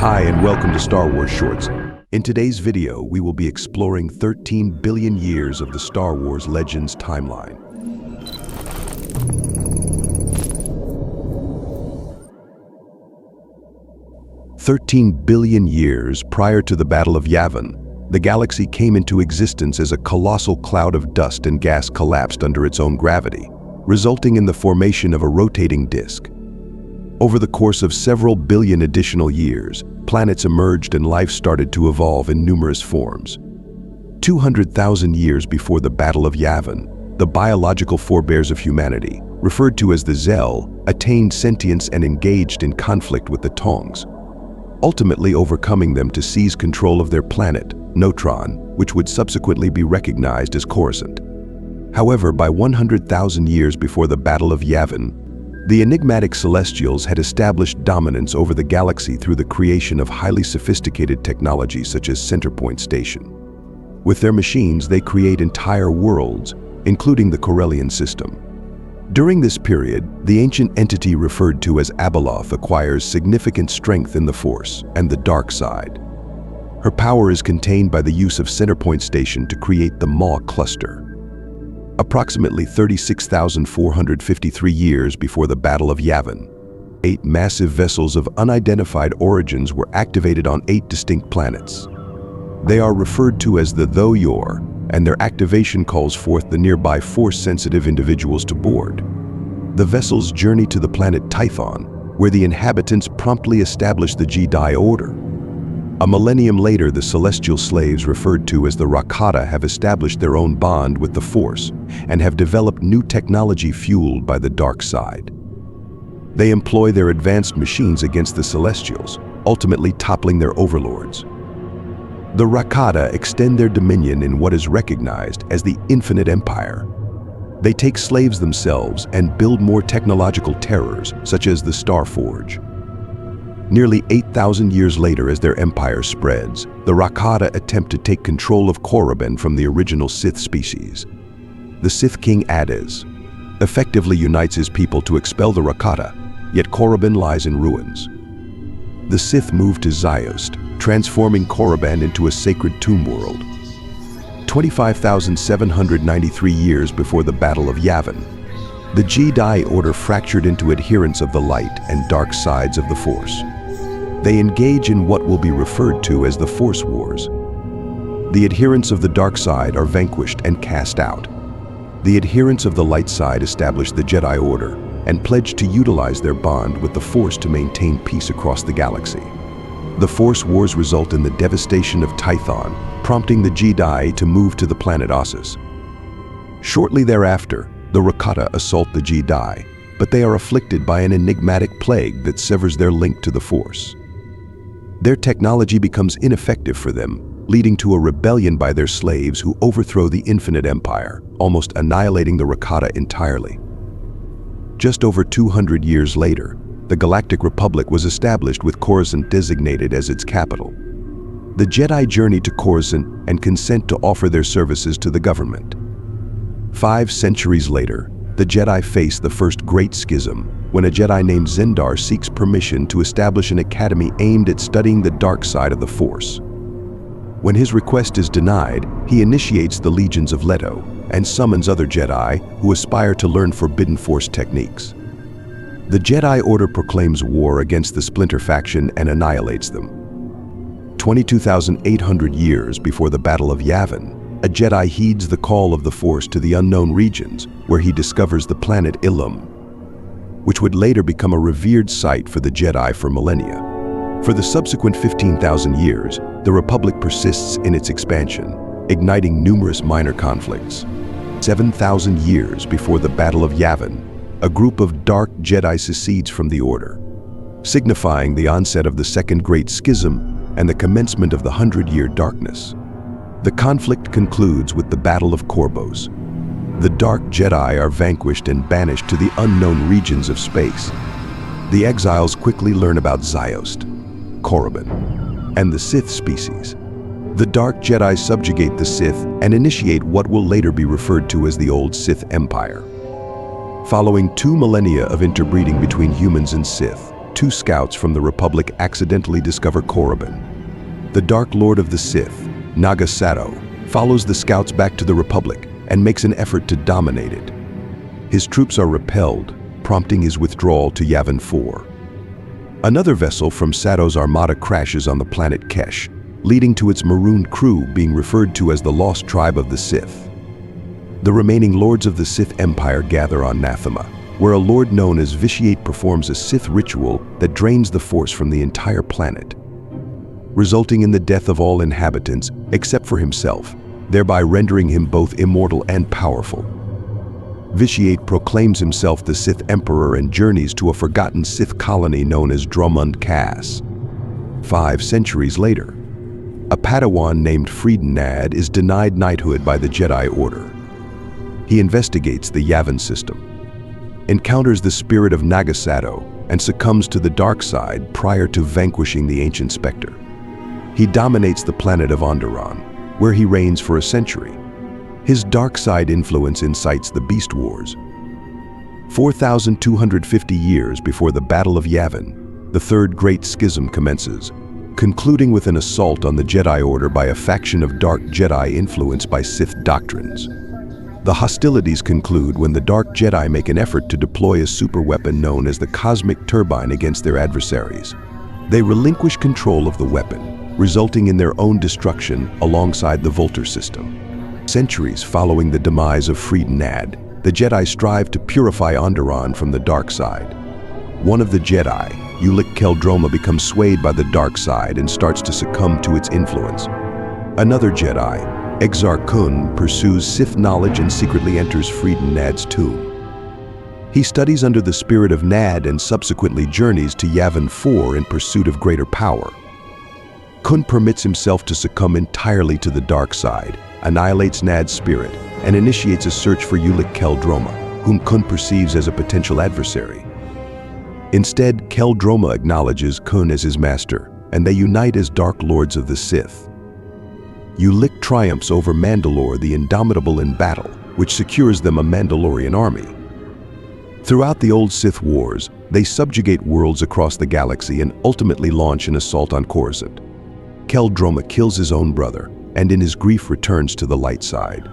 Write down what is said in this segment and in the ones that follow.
Hi and welcome to Star Wars Shorts. In today's video, we will be exploring 13 billion years of the Star Wars Legends timeline. "13 billion years prior to the Battle of Yavin, the galaxy came into existence as a colossal cloud of dust and gas collapsed under its own gravity, resulting in the formation of a rotating disk. Over the course of several billion additional years, planets emerged and life started to evolve in numerous forms. 200,000 years before the Battle of Yavin, the biological forebears of humanity, referred to as the Zell, attained sentience and engaged in conflict with the Tongs, ultimately overcoming them to seize control of their planet, Notron, which would subsequently be recognized as Coruscant. However, by 100,000 years before the Battle of Yavin, the enigmatic Celestials had established dominance over the galaxy through the creation of highly sophisticated technology such as Centerpoint Station. With their machines, they create entire worlds, including the Corellian system. During this period, the ancient entity referred to as Abeloth acquires significant strength in the Force and the dark side. Her power is contained by the use of Centerpoint Station to create the Maw Cluster. Approximately 36,453 years before the Battle of Yavin, 8 massive vessels of unidentified origins were activated on 8 distinct planets. They are referred to as the Thoyor, and their activation calls forth the nearby Force-sensitive individuals to board. The vessels journey to the planet Tython, where the inhabitants promptly establish the Jedi Order. A millennium later, the celestial slaves referred to as the Rakata have established their own bond with the Force and have developed new technology fueled by the dark side. They employ their advanced machines against the Celestials, ultimately toppling their overlords. The Rakata extend their dominion in what is recognized as the Infinite Empire. They take slaves themselves and build more technological terrors, such as the Starforge. Nearly 8,000 years later, as their empire spreads, the Rakata attempt to take control of Korriban from the original Sith species. The Sith King Adez effectively unites his people to expel the Rakata, yet Korriban lies in ruins. The Sith move to Ziost, transforming Korriban into a sacred tomb world. 25,793 years before the Battle of Yavin, the Jedi Order fractured into adherents of the light and dark sides of the Force. They engage in what will be referred to as the Force Wars. The adherents of the dark side are vanquished and cast out. The adherents of the light side establish the Jedi Order and pledge to utilize their bond with the Force to maintain peace across the galaxy. The Force Wars result in the devastation of Tython, prompting the Jedi to move to the planet Ossus. Shortly thereafter, the Rakata assault the Jedi, but they are afflicted by an enigmatic plague that severs their link to the Force. Their technology becomes ineffective for them, leading to a rebellion by their slaves who overthrow the Infinite Empire, almost annihilating the Rakata entirely. Just over 200 years later, the Galactic Republic was established with Coruscant designated as its capital. The Jedi journey to Coruscant and consent to offer their services to the government. 5 centuries later, the Jedi face the first Great Schism, when a Jedi named Zendar seeks permission to establish an academy aimed at studying the dark side of the Force. When his request is denied, he initiates the Legions of Leto and summons other Jedi who aspire to learn forbidden Force techniques. The Jedi Order proclaims war against the Splinter faction and annihilates them. 22,800 years before the Battle of Yavin, a Jedi heeds the call of the Force to the unknown regions, where he discovers the planet Ilum, which would later become a revered site for the Jedi for millennia. For the subsequent 15,000 years, the Republic persists in its expansion, igniting numerous minor conflicts. 7,000 years before the Battle of Yavin, a group of dark Jedi secedes from the Order, signifying the onset of the Second Great Schism and the commencement of the 100-year darkness. The conflict concludes with the Battle of Korbos. The Dark Jedi are vanquished and banished to the unknown regions of space. The exiles quickly learn about Ziost, Korriban, and the Sith species. The Dark Jedi subjugate the Sith and initiate what will later be referred to as the Old Sith Empire. Following 2 millennia of interbreeding between humans and Sith, two scouts from the Republic accidentally discover Korriban. The Dark Lord of the Sith, Naga Sato, follows the scouts back to the Republic and makes an effort to dominate it. His troops are repelled, prompting his withdrawal to Yavin 4. Another vessel from Sato's armada crashes on the planet Kesh, leading to its marooned crew being referred to as the Lost Tribe of the Sith. The remaining Lords of the Sith Empire gather on Nathema, where a lord known as Vitiate performs a Sith ritual that drains the Force from the entire planet, resulting in the death of all inhabitants except for himself, thereby rendering him both immortal and powerful. Vitiate proclaims himself the Sith Emperor and journeys to a forgotten Sith colony known as Dromund Kaas. 5 centuries later, a Padawan named Friedenad is denied knighthood by the Jedi Order. He investigates the Yavin system, encounters the spirit of Naga Sato, and succumbs to the dark side prior to vanquishing the ancient specter. He dominates the planet of Onderon, where he reigns for a century. His dark side influence incites the Beast Wars. 4,250 years before the Battle of Yavin, the Third Great Schism commences, concluding with an assault on the Jedi Order by a faction of Dark Jedi influenced by Sith doctrines. The hostilities conclude when the Dark Jedi make an effort to deploy a superweapon known as the Cosmic Turbine against their adversaries. They relinquish control of the weapon, resulting in their own destruction alongside the Volter system. Centuries following the demise of Friedenad, the Jedi strive to purify Onderon from the dark side. One of the Jedi, Ulic Qel-Droma, becomes swayed by the dark side and starts to succumb to its influence. Another Jedi, Exar Kun, pursues Sith knowledge and secretly enters Friedenad's tomb. He studies under the spirit of Nad and subsequently journeys to Yavin 4 in pursuit of greater power. Kun permits himself to succumb entirely to the dark side, annihilates Nad's spirit, and initiates a search for Ulic Qel-Droma, whom Kun perceives as a potential adversary. Instead, Qel-Droma acknowledges Kun as his master, and they unite as Dark Lords of the Sith. Ulic triumphs over Mandalore the Indomitable in battle, which secures them a Mandalorian army. Throughout the old Sith Wars, they subjugate worlds across the galaxy and ultimately launch an assault on Coruscant. Qel-Droma kills his own brother, and in his grief returns to the light side.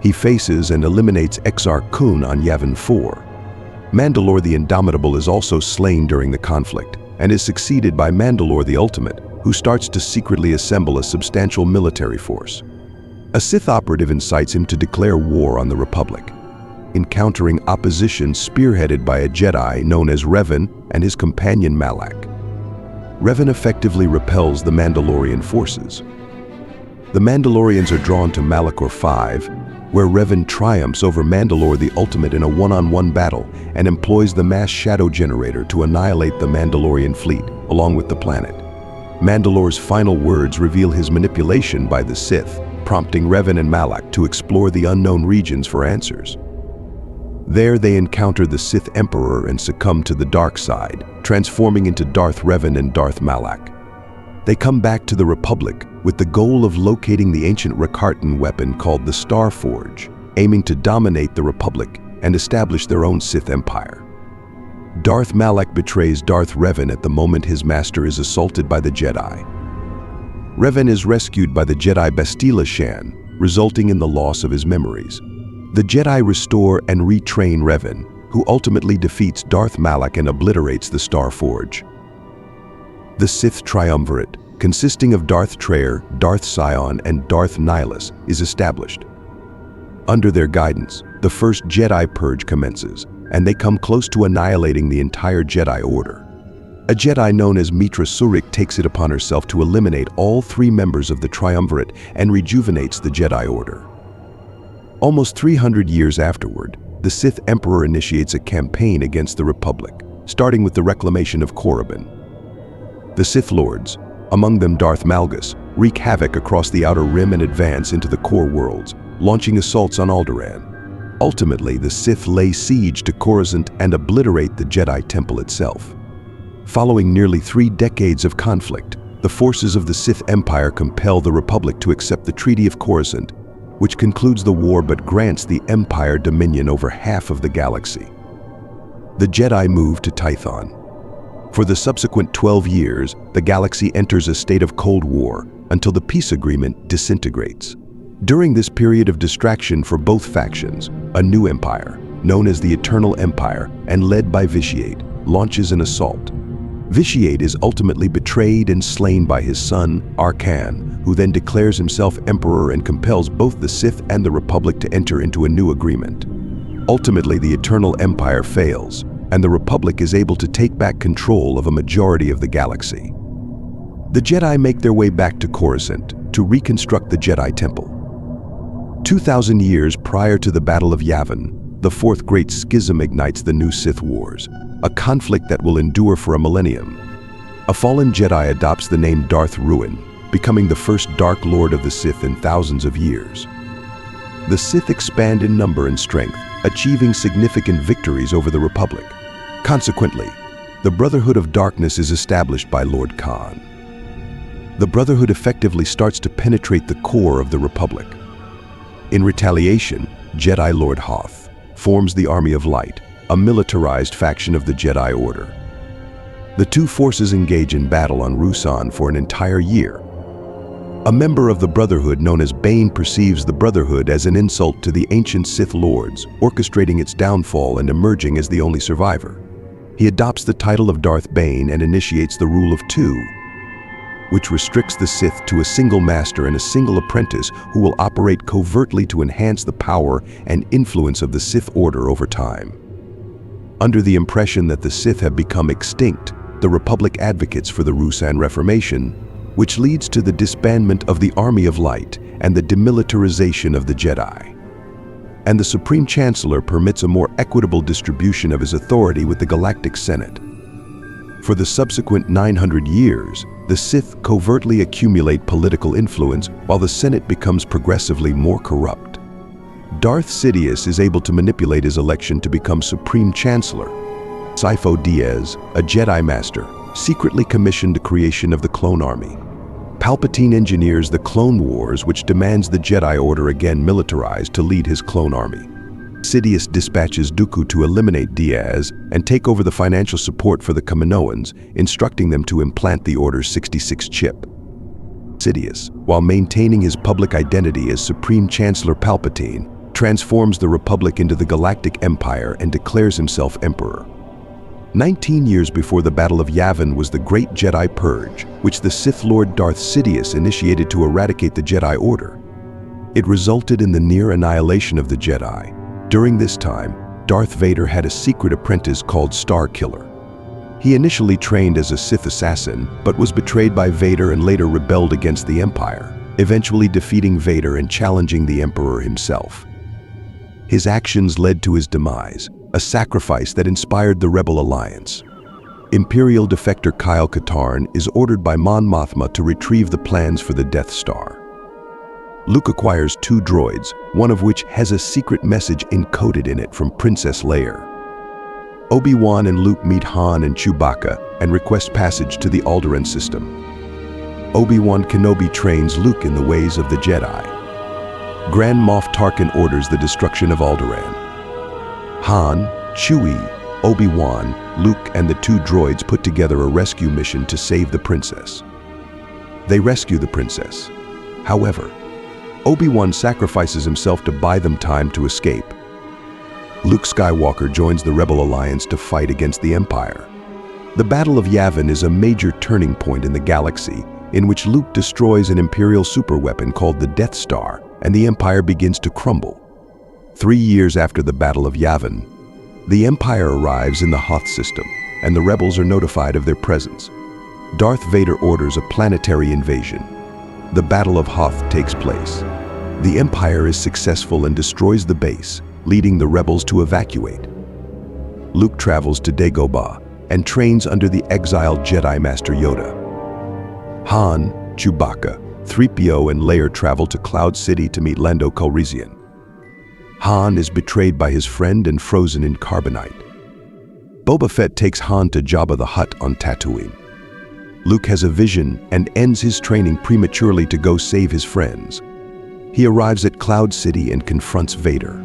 He faces and eliminates Exar Kun on Yavin 4. Mandalore the Indomitable is also slain during the conflict, and is succeeded by Mandalore the Ultimate, who starts to secretly assemble a substantial military force. A Sith operative incites him to declare war on the Republic, encountering opposition spearheaded by a Jedi known as Revan and his companion Malak. Revan effectively repels the Mandalorian forces. The Mandalorians are drawn to Malachor 5, where Revan triumphs over Mandalore the Ultimate in a one-on-one battle and employs the mass shadow generator to annihilate the Mandalorian fleet, along with the planet. Mandalore's final words reveal his manipulation by the Sith, prompting Revan and Malak to explore the unknown regions for answers. There they encounter the Sith Emperor and succumb to the dark side, transforming into Darth Revan and Darth Malak. They come back to the Republic with the goal of locating the ancient Rakartan weapon called the Star Forge, aiming to dominate the Republic and establish their own Sith Empire. Darth Malak betrays Darth Revan at the moment his master is assaulted by the Jedi. Revan is rescued by the Jedi Bastila Shan, resulting in the loss of his memories. The Jedi restore and retrain Revan, who ultimately defeats Darth Malak and obliterates the Star Forge. The Sith Triumvirate, consisting of Darth Trayer, Darth Sion, and Darth Nihilus, is established. Under their guidance, the first Jedi Purge commences, and they come close to annihilating the entire Jedi Order. A Jedi known as Mitra Surik takes it upon herself to eliminate all 3 members of the Triumvirate and rejuvenates the Jedi Order. Almost 300 years afterward, the Sith Emperor initiates a campaign against the Republic, starting with the reclamation of Korriban. The Sith Lords, among them Darth Malgus, wreak havoc across the Outer Rim and advance into the core worlds, launching assaults on Alderaan. Ultimately, the Sith lay siege to Coruscant and obliterate the Jedi Temple itself. Following nearly 3 decades of conflict, the forces of the Sith Empire compel the Republic to accept the Treaty of Coruscant, which concludes the war but grants the Empire dominion over half of the galaxy. The Jedi move to Tython. For the subsequent 12 years, the galaxy enters a state of Cold War until the peace agreement disintegrates. During this period of distraction for both factions, a new empire, known as the Eternal Empire and led by Vitiate, launches an assault. Vitiate is ultimately betrayed and slain by his son, Arcan, who then declares himself emperor and compels both the Sith and the Republic to enter into a new agreement. Ultimately, the Eternal Empire fails, and the Republic is able to take back control of a majority of the galaxy. The Jedi make their way back to Coruscant to reconstruct the Jedi Temple. 2,000 years prior to the Battle of Yavin, the Fourth Great Schism ignites the new Sith Wars, a conflict that will endure for a millennium. A fallen Jedi adopts the name Darth Ruin, becoming the first Dark Lord of the Sith in thousands of years. The Sith expand in number and strength, achieving significant victories over the Republic. Consequently, the Brotherhood of Darkness is established by Lord Khan. The Brotherhood effectively starts to penetrate the core of the Republic. In retaliation, Jedi Lord Hoth forms the Army of Light, a militarized faction of the Jedi Order. The two forces engage in battle on Ruusan for an entire year. A member of the Brotherhood known as Bane perceives the Brotherhood as an insult to the ancient Sith Lords, orchestrating its downfall and emerging as the only survivor. He adopts the title of Darth Bane and initiates the Rule of Two, which restricts the Sith to a single master and a single apprentice who will operate covertly to enhance the power and influence of the Sith Order over time. Under the impression that the Sith have become extinct, the Republic advocates for the Ruusan Reformation, which leads to the disbandment of the Army of Light and the demilitarization of the Jedi. And the Supreme Chancellor permits a more equitable distribution of his authority with the Galactic Senate. For the subsequent 900 years, the Sith covertly accumulate political influence while the Senate becomes progressively more corrupt. Darth Sidious is able to manipulate his election to become Supreme Chancellor. Sifo Dyas, a Jedi Master, secretly commissioned the creation of the Clone Army. Palpatine engineers the Clone Wars, which demands the Jedi Order again militarized to lead his clone army. Sidious dispatches Dooku to eliminate Dyas and take over the financial support for the Kaminoans, instructing them to implant the Order's 66 chip. Sidious, while maintaining his public identity as Supreme Chancellor Palpatine, transforms the Republic into the Galactic Empire and declares himself Emperor. 19 years before the Battle of Yavin was the Great Jedi Purge, which the Sith Lord Darth Sidious initiated to eradicate the Jedi Order. It resulted in the near annihilation of the Jedi. During this time, Darth Vader had a secret apprentice called Starkiller. He initially trained as a Sith assassin, but was betrayed by Vader and later rebelled against the Empire, eventually defeating Vader and challenging the Emperor himself. His actions led to his demise, a sacrifice that inspired the Rebel Alliance. Imperial defector Kyle Katarn is ordered by Mon Mothma to retrieve the plans for the Death Star. Luke acquires 2 droids, one of which has a secret message encoded in it from Princess Leia. Obi-Wan and Luke meet Han and Chewbacca and request passage to the Alderaan system. Obi-Wan Kenobi trains Luke in the ways of the Jedi. Grand Moff Tarkin orders the destruction of Alderaan. Han, Chewie, Obi-Wan, Luke, and the 2 droids put together a rescue mission to save the princess. They rescue the princess. However, Obi-Wan sacrifices himself to buy them time to escape. Luke Skywalker joins the Rebel Alliance to fight against the Empire. The Battle of Yavin is a major turning point in the galaxy, in which Luke destroys an Imperial superweapon called the Death Star, and the Empire begins to crumble. 3 years after the Battle of Yavin, the Empire arrives in the Hoth system, and the rebels are notified of their presence. Darth Vader orders a planetary invasion. The Battle of Hoth takes place. The Empire is successful and destroys the base, leading the rebels to evacuate. Luke travels to Dagobah and trains under the exiled Jedi Master Yoda. Han, Chewbacca, 3PO, and Leia travel to Cloud City to meet Lando Calrissian. Han is betrayed by his friend and frozen in carbonite. Boba Fett takes Han to Jabba the Hutt on Tatooine. Luke has a vision and ends his training prematurely to go save his friends. He arrives at Cloud City and confronts Vader.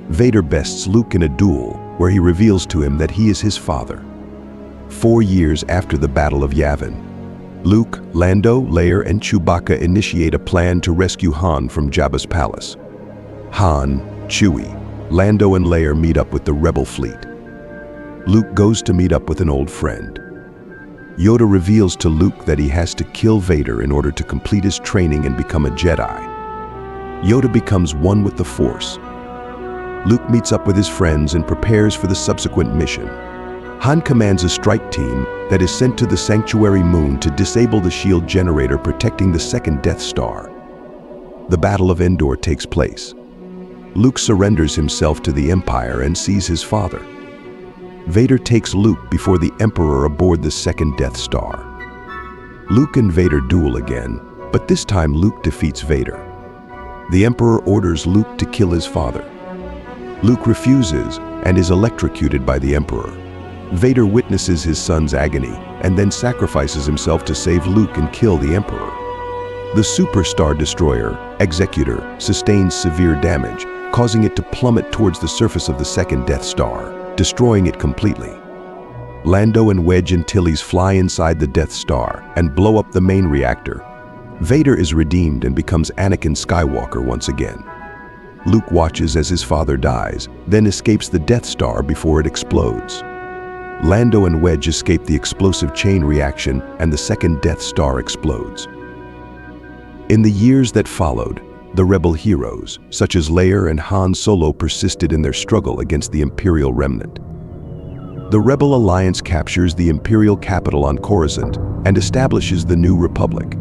Vader bests Luke in a duel where he reveals to him that he is his father. 4 years after the Battle of Yavin. Luke, Lando, Leia, and Chewbacca initiate a plan to rescue Han from Jabba's palace. Han, Chewie, Lando, and Leia meet up with the rebel fleet. Luke goes to meet up with an old friend. Yoda reveals to Luke that he has to kill Vader in order to complete his training and become a Jedi. Yoda becomes one with the Force. Luke meets up with his friends and prepares for the subsequent mission. Han commands a strike team that is sent to the Sanctuary Moon to disable the shield generator protecting the second Death Star. The Battle of Endor takes place. Luke surrenders himself to the Empire and sees his father. Vader takes Luke before the Emperor aboard the second Death Star. Luke and Vader duel again, but this time Luke defeats Vader. The Emperor orders Luke to kill his father. Luke refuses and is electrocuted by the Emperor. Vader witnesses his son's agony and then sacrifices himself to save Luke and kill the Emperor. The Super Star Destroyer, Executor, sustains severe damage, causing it to plummet towards the surface of the second Death Star, destroying it completely. Lando and Wedge Antilles fly inside the Death Star and blow up the main reactor. Vader is redeemed and becomes Anakin Skywalker once again. Luke watches as his father dies, then escapes the Death Star before it explodes. Lando and Wedge escape the explosive chain reaction and the second Death Star explodes. In the years that followed, the rebel heroes, such as Leia and Han Solo, persisted in their struggle against the Imperial remnant. The Rebel Alliance captures the Imperial capital on Coruscant and establishes the New Republic.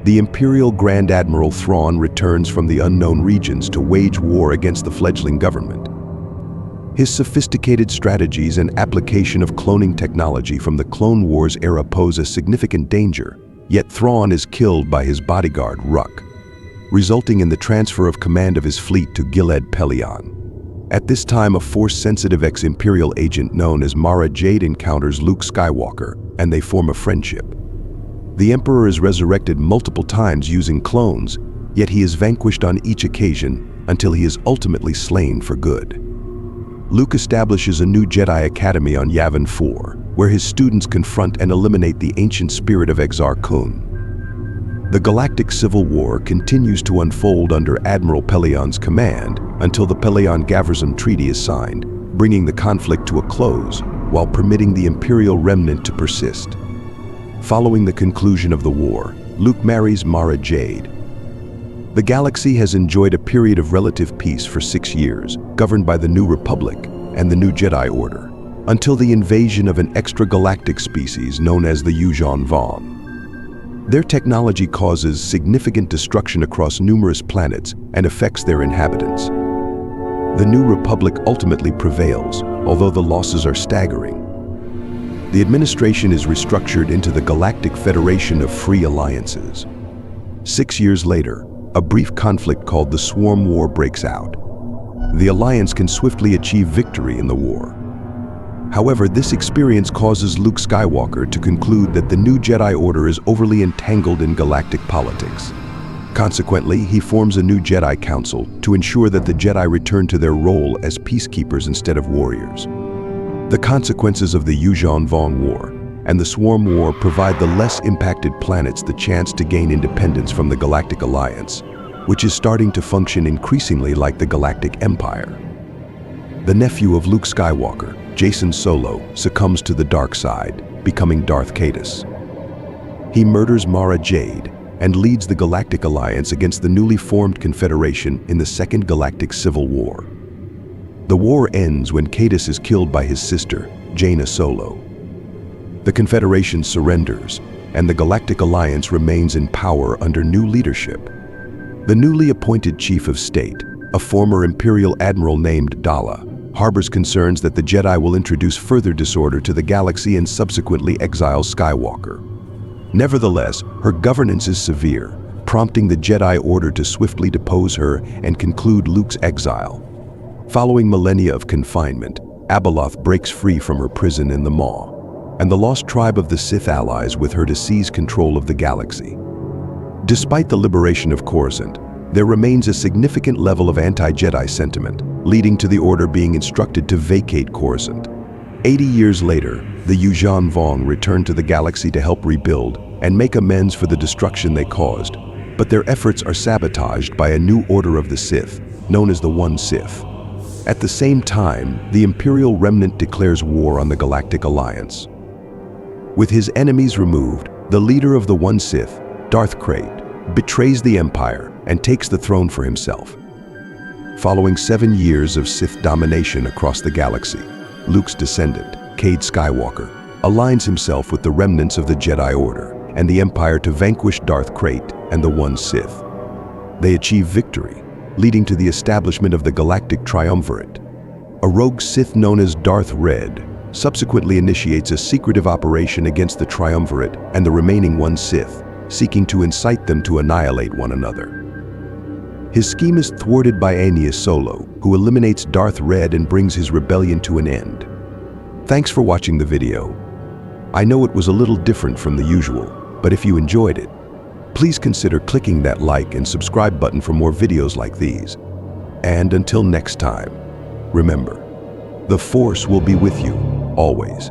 The Imperial Grand Admiral Thrawn returns from the unknown regions to wage war against the fledgling government. His sophisticated strategies and application of cloning technology from the Clone Wars era pose a significant danger, yet Thrawn is killed by his bodyguard, Ruck, resulting in the transfer of command of his fleet to Gilad Pellaeon. At this time, a Force-sensitive ex-Imperial agent known as Mara Jade encounters Luke Skywalker, and they form a friendship. The Emperor is resurrected multiple times using clones, yet he is vanquished on each occasion until he is ultimately slain for good. Luke establishes a new Jedi Academy on Yavin 4, where his students confront and eliminate the ancient spirit of Exar Kun. The Galactic Civil War continues to unfold under Admiral Pellaeon's command until the Pellaeon-Gavrazim Treaty is signed, bringing the conflict to a close while permitting the Imperial remnant to persist. Following the conclusion of the war, Luke marries Mara Jade. The galaxy has enjoyed a period of relative peace for 6 years, governed by the New Republic and the New Jedi Order, until the invasion of an extragalactic species known as the Yuuzhan Vong. Their technology causes significant destruction across numerous planets and affects their inhabitants. The New Republic ultimately prevails, although the losses are staggering. The administration is restructured into the Galactic Federation of Free Alliances. 6 years later, a brief conflict called the Swarm War breaks out. The Alliance can swiftly achieve victory in the war. However, this experience causes Luke Skywalker to conclude that the new Jedi Order is overly entangled in galactic politics. Consequently, he forms a new Jedi Council to ensure that the Jedi return to their role as peacekeepers instead of warriors. The consequences of the Yuuzhan Vong War and the Swarm War provide the less impacted planets the chance to gain independence from the Galactic Alliance, which is starting to function increasingly like the Galactic Empire. The nephew of Luke Skywalker, Jacen Solo, succumbs to the dark side, becoming Darth Caedus. He murders Mara Jade and leads the Galactic Alliance against the newly formed Confederation in the Second Galactic Civil War. The war ends when Caedus is killed by his sister, Jaina Solo. The Confederation surrenders, and the Galactic Alliance remains in power under new leadership. The newly appointed Chief of State, a former Imperial Admiral named Dala, harbors concerns that the Jedi will introduce further disorder to the galaxy and subsequently exile Skywalker. Nevertheless, her governance is severe, prompting the Jedi Order to swiftly depose her and conclude Luke's exile. Following millennia of confinement, Abeloth breaks free from her prison in the Maw, and the lost tribe of the Sith allies with her to seize control of the galaxy. Despite the liberation of Coruscant, there remains a significant level of anti-Jedi sentiment, leading to the Order being instructed to vacate Coruscant. 80 years later, the Yuuzhan Vong returned to the galaxy to help rebuild and make amends for the destruction they caused, but their efforts are sabotaged by a new order of the Sith, known as the One Sith. At the same time, the Imperial Remnant declares war on the Galactic Alliance. With his enemies removed, the leader of the One Sith, Darth Krayt, betrays the Empire and takes the throne for himself. Following 7 years of Sith domination across the galaxy, Luke's descendant, Cade Skywalker, aligns himself with the remnants of the Jedi Order and the Empire to vanquish Darth Krayt and the One Sith. They achieve victory, leading to the establishment of the Galactic Triumvirate. A rogue Sith known as Darth Red subsequently initiates a secretive operation against the Triumvirate and the remaining One Sith, seeking to incite them to annihilate one another. His scheme is thwarted by Aenius Solo, who eliminates Darth Red and brings his rebellion to an end. Thanks for watching the video. I know it was a little different from the usual, but if you enjoyed it, please consider clicking that like and subscribe button for more videos like these. And until next time, remember, the Force will be with you, always.